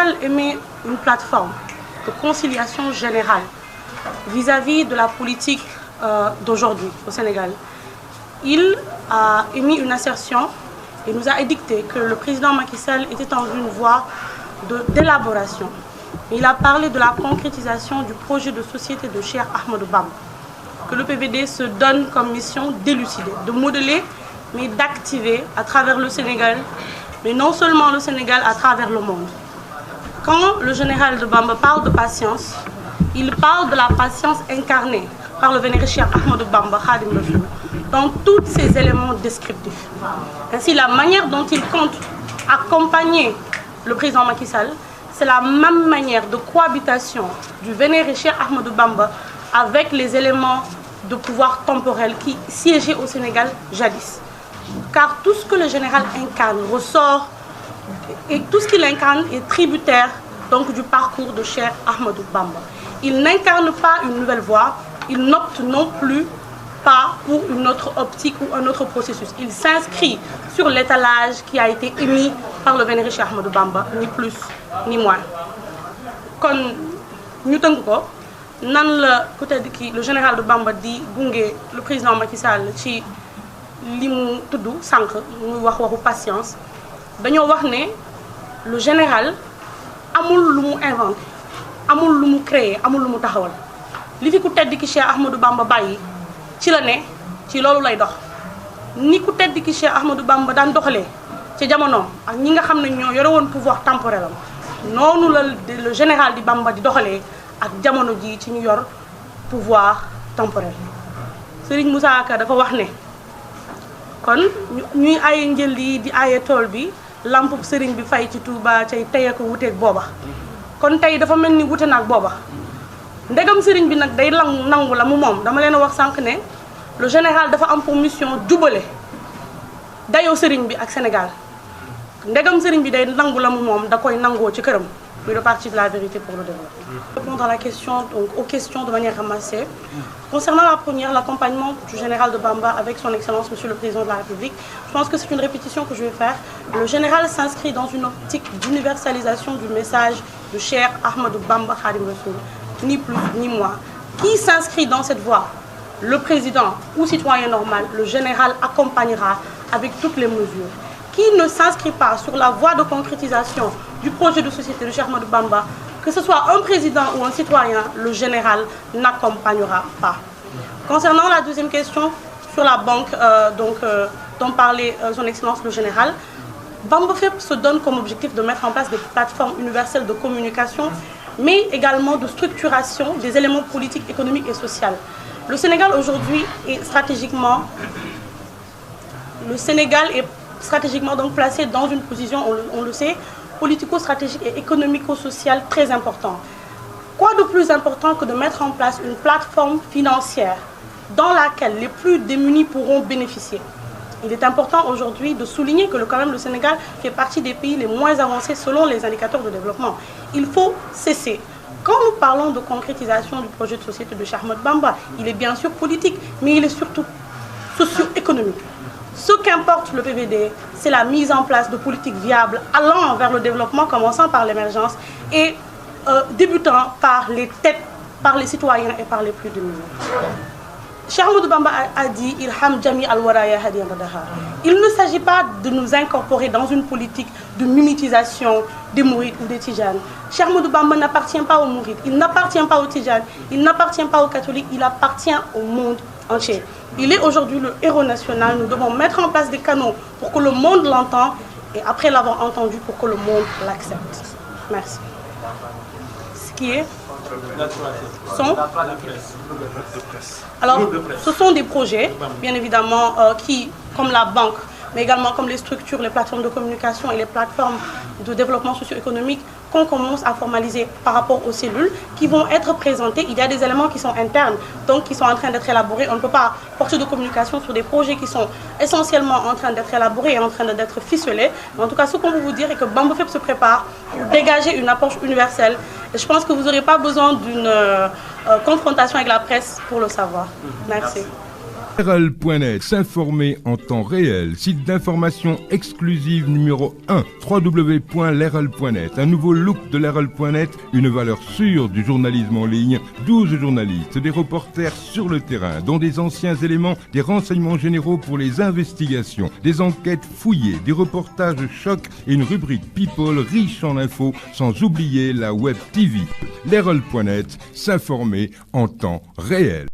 général émet une plateforme de conciliation générale vis-à-vis de la politique d'aujourd'hui au Sénégal. Il a émis une assertion et nous a édicté que le président Macky Sall était en une voie d'élaboration. Il a parlé de la concrétisation du projet de société de Cheikh Ahmadou Bamba, que le PVD se donne comme mission d'élucider, de modeler, mais d'activer à travers le Sénégal, mais non seulement le Sénégal, à travers le monde. Quand le général de Bamba parle de patience, il parle de la patience incarnée par le vénéré Cheikh Ahmadou Bamba, Khadim Rassoul, dans tous ces éléments descriptifs. Ainsi, la manière dont il compte accompagner le président Macky Sall, c'est la même manière de cohabitation du vénéré Cheikh Ahmadou Bamba avec les éléments de pouvoir temporel qui siégeaient au Sénégal jadis. Car tout ce que le général incarne ressort, et tout ce qu'il incarne est tributaire donc du parcours de Cheikh Ahmadou Bamba. Il n'incarne pas une nouvelle voie, il n'opte non plus pas pour une autre optique ou un autre processus. Il s'inscrit sur l'étalage qui a été émis par le vénéré Cheikh Ahmadou Bamba, ni plus ni moins. Kon ñu tënk ko nan la peut-être le général de Bamba di gunge le président Macky Sall ci li mu tudd sànq muy waxu patience dañoo wax ne le général amul lu mu inventé amul lu mu créé amul lu mu taxawal li fi ku tedd ki Cheikh Ahmadou Bamba bàyyi ci la ne ci loolu lay dox ni ku tedd ki Cheikh Ahmadou Bamba daan doxalee ci jamonoom ak ñi nga xam ne ñoo yore woon pouvoir temporel am noonu la le général di Bamba di doxalee ak jamono ji ci ñu yor pouvoir temporel. Serigne Moussa Ka dafa wax ne kon ñuy ay njël yi di aye tool bi lampub Serigne bi fay ci Touba cay teye ko wuteeg booba kon tey dafa mel ni wute naag booba ndegam Serigne bi nag day nangu la mu moom dama leen a wax sànq ne le général dafa am pour mission jubale dayoo Serigne bi ak Sénégal ndegam Serigne bi day nangu la mu moom da koy nangoo ci këram. Oui, le parti de la vérité pour le développement. Répondre à la question, donc, aux questions de manière ramassée. Concernant la première, l'accompagnement du général de Bamba avec son Excellence Monsieur le Président de la République, je pense que c'est une répétition que je vais faire. Le général s'inscrit dans une optique d'universalisation du message de Cheikh Ahmadou Bamba Khadim Rassoul, ni plus ni moins. Qui s'inscrit dans cette voie? Le président ou citoyen normal, le général accompagnera avec toutes les mesures. Qui ne s'inscrit pas sur la voie de concrétisation du projet de société de Cheikh Ahmadou Bamba, que ce soit un président ou un citoyen, le général n'accompagnera pas. Concernant la deuxième question sur la banque dont parlait son Excellence le général, Bamba FEP se donne comme objectif de mettre en place des plateformes universelles de communication, mais également de structuration des éléments politiques, économiques et sociaux. Le Sénégal aujourd'hui est stratégiquement donc placé dans une position, on le sait, politico-stratégique et économico-sociale très importante. Quoi de plus important que de mettre en place une plateforme financière dans laquelle les plus démunis pourront bénéficier? Il est important aujourd'hui de souligner que quand même le Sénégal fait partie des pays les moins avancés selon les indicateurs de développement. Il faut cesser. Quand nous parlons de concrétisation du projet de société de Cheikh Ahmadou Bamba, il est bien sûr politique, mais il est surtout socio-économique. Ce qu'importe le PVD, c'est la mise en place de politiques viables allant vers le développement, commençant par l'émergence et débutant par les têtes, par les citoyens et par les plus démunis. Cheikh Ahmadou Bamba a dit Ilham Jami al-Waraya Hadiyan Badaha. Il ne s'agit pas de nous incorporer dans une politique de mimétisation des mourides ou des tijanes. Cheikh Ahmadou Bamba n'appartient pas aux mourides, il n'appartient pas aux tijanes, il n'appartient pas aux catholiques, il appartient au monde entier. Il est aujourd'hui le héros national. Nous devons mettre en place des canaux pour que le monde l'entende et après l'avoir entendu, pour que le monde l'accepte. Merci. Ce qui est alors, ce sont des projets, bien évidemment, qui, comme la banque, mais également comme les structures, les plateformes de communication et les plateformes de développement socio-économique qu'on commence à formaliser par rapport aux cellules qui vont être présentées. Il y a des éléments qui sont internes, donc qui sont en train d'être élaborés. On ne peut pas porter de communication sur des projets qui sont essentiellement en train d'être élaborés et en train d'être ficelés. Mais en tout cas, ce qu'on peut vous dire est que Bamba FEP se prépare pour dégager une approche universelle. Et je pense que vous n'aurez pas besoin d'une confrontation avec la presse pour le savoir. Merci. Lerel.net, s'informer en temps réel. Site d'information exclusive numéro 1, www.lerel.net. Un nouveau look de Lerel.net, une valeur sûre du journalisme en ligne. 12 journalistes, des reporters sur le terrain, dont des anciens éléments, des renseignements généraux pour les investigations, des enquêtes fouillées, des reportages chocs et une rubrique People riche en infos, sans oublier la Web TV. Lerel.net, s'informer en temps réel.